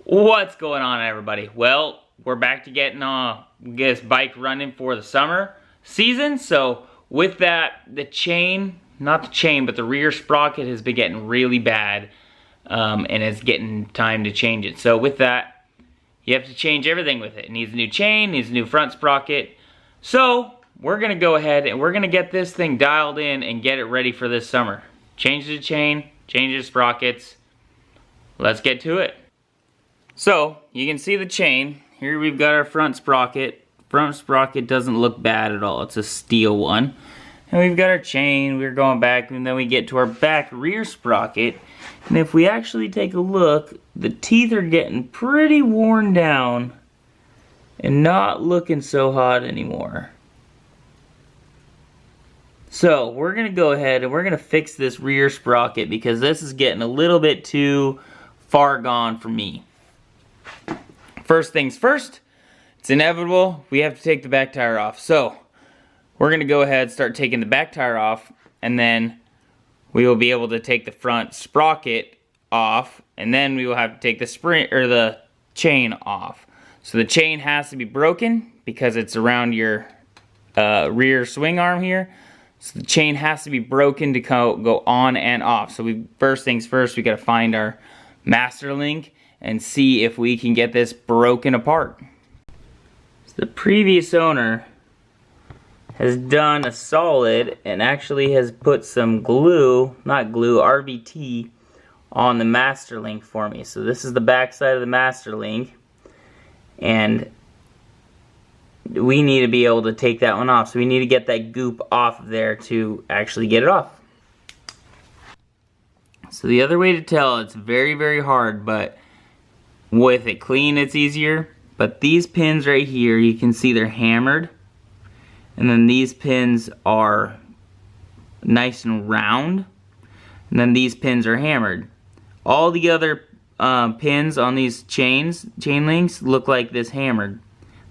What's going on, everybody? Well, we're back to getting this bike running for the summer season. So with that, the chain, not the chain, but the rear sprocket has been getting really bad, and it's getting time to change it. So with that, you have to change everything with it. It needs a new chain, needs a new front sprocket. So we're gonna go ahead and we're gonna get this thing dialed in and get it ready for this summer. Change the chain, change the sprockets. Let's get to it. So you can see the chain. Here we've got our front sprocket. Front sprocket doesn't look bad at all. It's a steel one. And we've got our chain. We're going back, and then we get to our back rear sprocket. And if we actually take a look, the teeth are getting pretty worn down and not looking so hot anymore. So we're gonna go ahead and we're gonna fix this rear sprocket because this is getting a little bit too far gone for me. First things first, it's inevitable, we have to take the back tire off. So we're gonna go ahead and start taking the back tire off, and then we will be able to take the front sprocket off, and then we will have to take the spring or the chain off. So the chain has to be broken because it's around your rear swing arm here. So the chain has to be broken to go on and off. So first things first, we gotta find our master link and see if we can get this broken apart. So the previous owner has done a solid and actually has put some glue, not glue, RBT on the master link for me. So this is the back side of the master link, and we need to be able to take that one off. So we need to get that goop off of there to actually get it off. So the other way to tell, it's very, very hard, but with it clean, it's easier. But these pins right here, you can see they're hammered. And then these pins are nice and round. And then these pins are hammered. All the other pins on these chain links look like this hammered.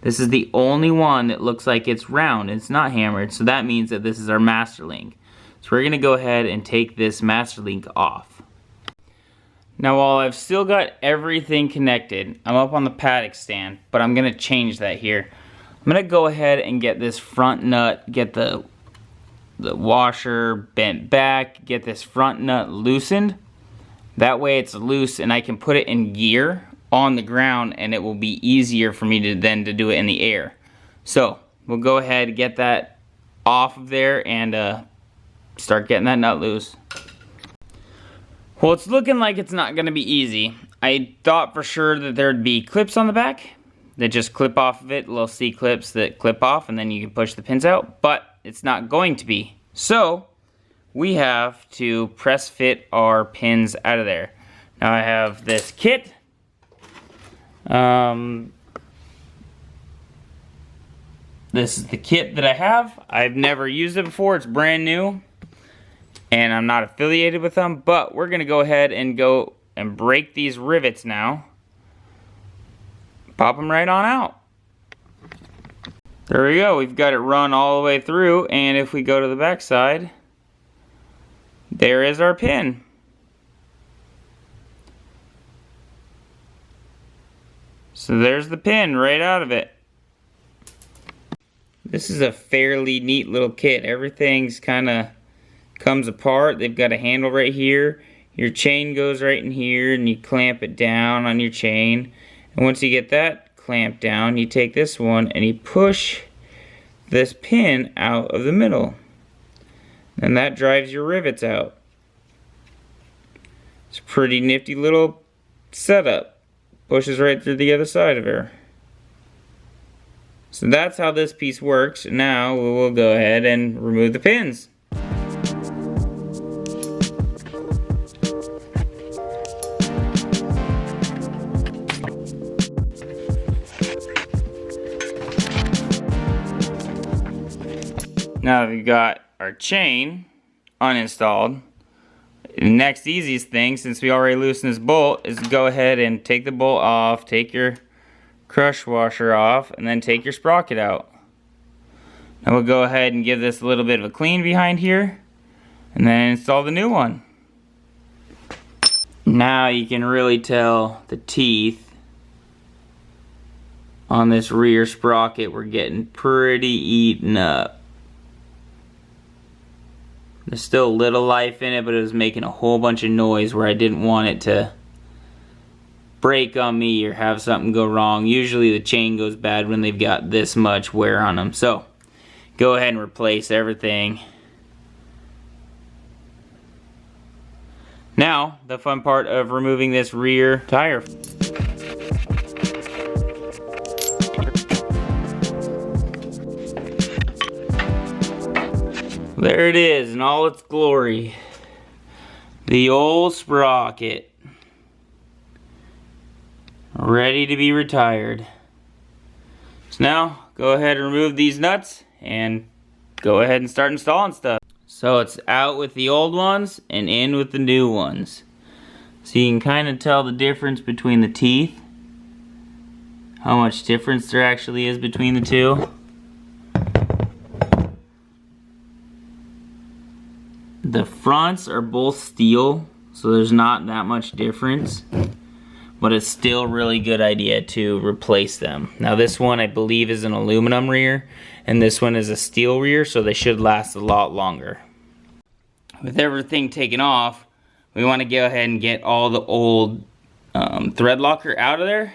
This is the only one that looks like it's round. It's not hammered, so that means that this is our master link. So we're gonna go ahead and take this master link off. Now while I've still got everything connected, I'm up on the paddock stand, but I'm gonna change that here. I'm gonna go ahead and get this front nut, get the washer bent back, get this front nut loosened. That way it's loose and I can put it in gear on the ground, and it will be easier for me to do it in the air. So we'll go ahead and get that off of there and start getting that nut loose. Well, it's looking like it's not gonna be easy. I thought for sure that there'd be clips on the back that just clip off of it, little C clips that clip off, and then you can push the pins out, but it's not going to be. So we have to press fit our pins out of there. Now I have this kit. This is the kit that I have. I've never used it before. It's brand new, and I'm not affiliated with them, but we're gonna go ahead and go and break these rivets now. Pop them right on out. There we go. We've got it run all the way through, and if we go to the back side, there is our pin. So there's the pin right out of it. This is a fairly neat little kit. Everything's kind of comes apart. They've got a handle right here. Your chain goes right in here, and you clamp it down on your chain. And once you get that clamped down, you take this one and you push this pin out of the middle. And that drives your rivets out. It's a pretty nifty little setup. Pushes right through the other side of her. So that's how this piece works. Now we will go ahead and remove the pins. Now that we've got our chain uninstalled, the next easiest thing, since we already loosened this bolt, is to go ahead and take the bolt off, take your crush washer off, and then take your sprocket out. Now we'll go ahead and give this a little bit of a clean behind here, and then install the new one. Now you can really tell the teeth on this rear sprocket were getting pretty eaten up. There's still a little life in it, but it was making a whole bunch of noise where I didn't want it to break on me or have something go wrong. Usually the chain goes bad when they've got this much wear on them. So go ahead and replace everything. Now, the fun part of removing this rear tire. There it is in all its glory. The old sprocket. Ready to be retired. So now, go ahead and remove these nuts and go ahead and start installing stuff. So it's out with the old ones and in with the new ones. So you can kind of tell the difference between the teeth. How much difference there actually is between the two. The fronts are both steel, so there's not that much difference. But it's still a really good idea to replace them. Now this one I believe is an aluminum rear, and this one is a steel rear, so they should last a lot longer. With everything taken off, we want to go ahead and get all the old thread locker out of there.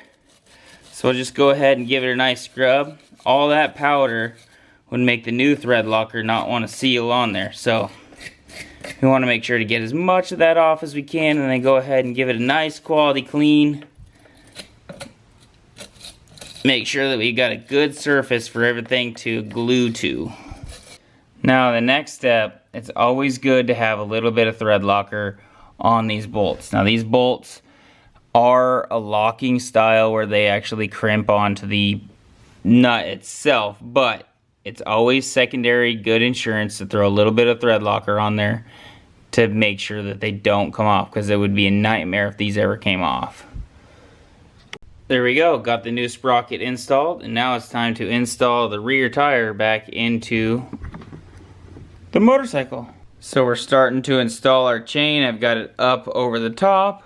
So we'll just go ahead and give it a nice scrub. All that powder would make the new thread locker not want to seal on there. So we want to make sure to get as much of that off as we can, and then go ahead and give it a nice quality clean. Make sure that we got a good surface for everything to glue to. Now the next step, it's always good to have a little bit of thread locker on these bolts. Now these bolts are a locking style where they actually crimp onto the nut itself, but it's always secondary good insurance to throw a little bit of thread locker on there to make sure that they don't come off, because it would be a nightmare if these ever came off. There we go, got the new sprocket installed, and now it's time to install the rear tire back into the motorcycle. So we're starting to install our chain. I've got it up over the top,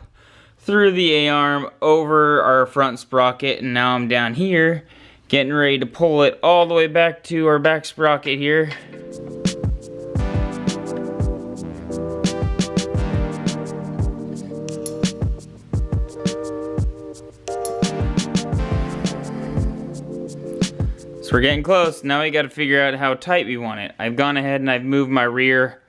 through the A-arm, over our front sprocket, and now I'm down here getting ready to pull it all the way back to our back sprocket here. So we're getting close. Now we got to figure out how tight we want it. I've gone ahead and I've moved my rear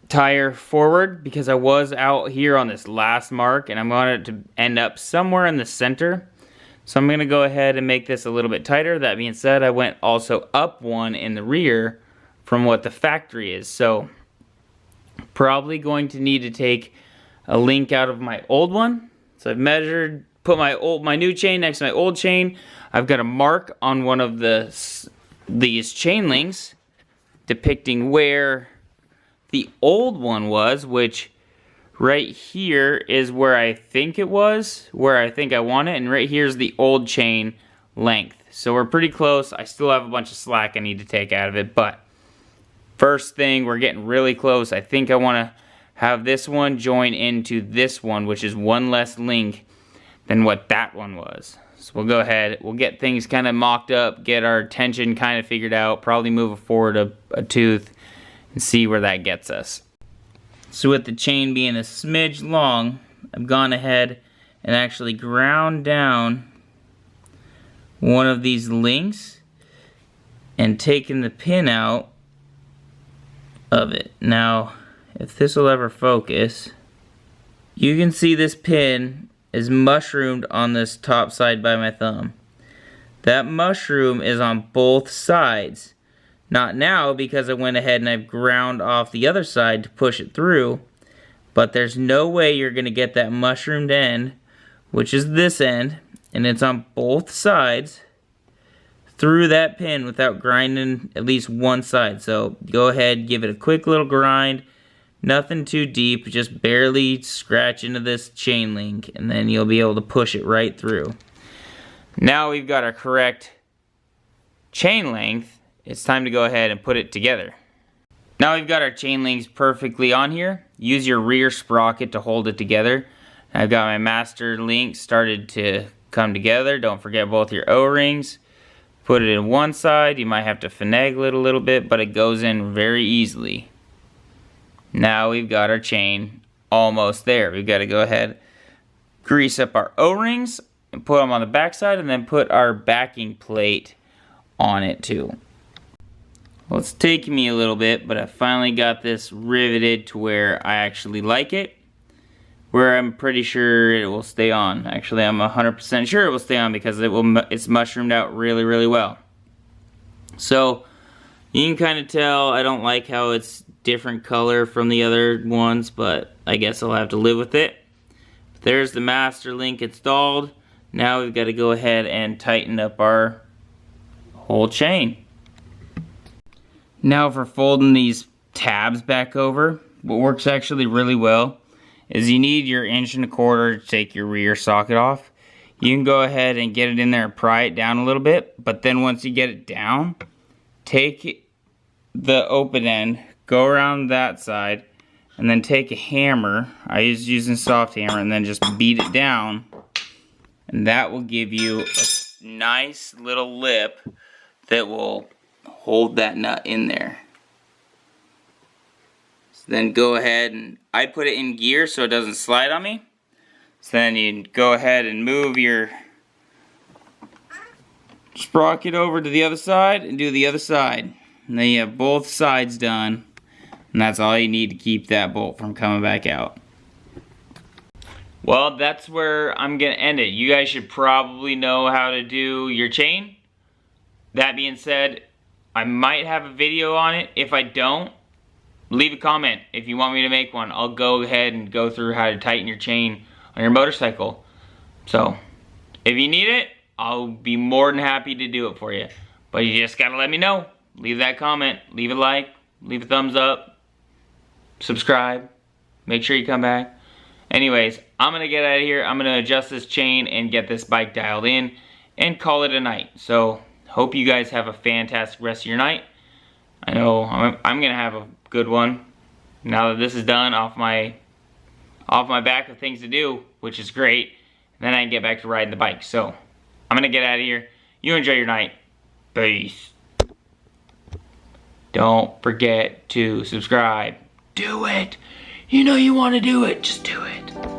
tire forward because I was out here on this last mark and I want it to end up somewhere in the center. So I'm going to go ahead and make this a little bit tighter. That being said, I went also up one in the rear from what the factory is. So probably going to need to take a link out of my old one. So I've measured, put my new chain next to my old chain. I've got a mark on one of these chain links depicting where the old one was, which right here is where I think it was, where I think I want it, and right here's the old chain length. So we're pretty close. I still have a bunch of slack I need to take out of it, but first thing, we're getting really close. I think I want to have this one join into this one, which is one less link than what that one was. So we'll go ahead, we'll get things kind of mocked up, get our tension kind of figured out, probably move forward a tooth and see where that gets us. So with the chain being a smidge long, I've gone ahead and actually ground down one of these links and taken the pin out of it. Now, if this will ever focus, you can see this pin is mushroomed on this top side by my thumb. That mushroom is on both sides. Not now, because I went ahead and I've ground off the other side to push it through, but there's no way you're going to get that mushroomed end, which is this end, and it's on both sides, through that pin without grinding at least one side. So go ahead, give it a quick little grind, nothing too deep, just barely scratch into this chain link, and then you'll be able to push it right through. Now we've got our correct chain length. It's time to go ahead and put it together. Now we've got our chain links perfectly on here. Use your rear sprocket to hold it together. I've got my master link started to come together. Don't forget both your O-rings. Put it in one side. You might have to finagle it a little bit, but it goes in very easily. Now we've got our chain almost there. We've got to go ahead, grease up our O-rings, and put them on the back side, and then put our backing plate on it too. Well, it's taking me a little bit, but I finally got this riveted to where I actually like it. Where I'm pretty sure it will stay on. Actually, I'm 100% sure it will stay on because it's mushroomed out really, really well. So, you can kind of tell I don't like how it's different color from the other ones, but I guess I'll have to live with it. There's the master link installed. Now we've got to go ahead and tighten up our whole chain. Now for folding these tabs back over, what works actually really well is you need your 1.25 to take your rear socket off. You can go ahead and get it in there and pry it down a little bit, but then once you get it down, take the open end, go around that side, and then take a hammer. I was using soft hammer, and then just beat it down, and that will give you a nice little lip that will hold that nut in there. So then go ahead, and I put it in gear so it doesn't slide on me. So then you go ahead and move your sprocket over to the other side and do the other side. And then you have both sides done. And that's all you need to keep that bolt from coming back out. Well, that's where I'm going to end it. You guys should probably know how to do your chain. That being said, I might have a video on it. If I don't, leave a comment if you want me to make one. I'll go ahead and go through how to tighten your chain on your motorcycle. So, if you need it, I'll be more than happy to do it for you. But you just gotta let me know. Leave that comment, leave a like, leave a thumbs up, subscribe, make sure you come back. Anyways, I'm gonna get out of here. I'm gonna adjust this chain and get this bike dialed in and call it a night. So, hope you guys have a fantastic rest of your night. I know I'm gonna have a good one now that this is done off my back of things to do, which is great. Then I can get back to riding the bike. So, I'm gonna get out of here. You enjoy your night. Peace. Don't forget to subscribe. Do it. You know you want to do it. Just do it.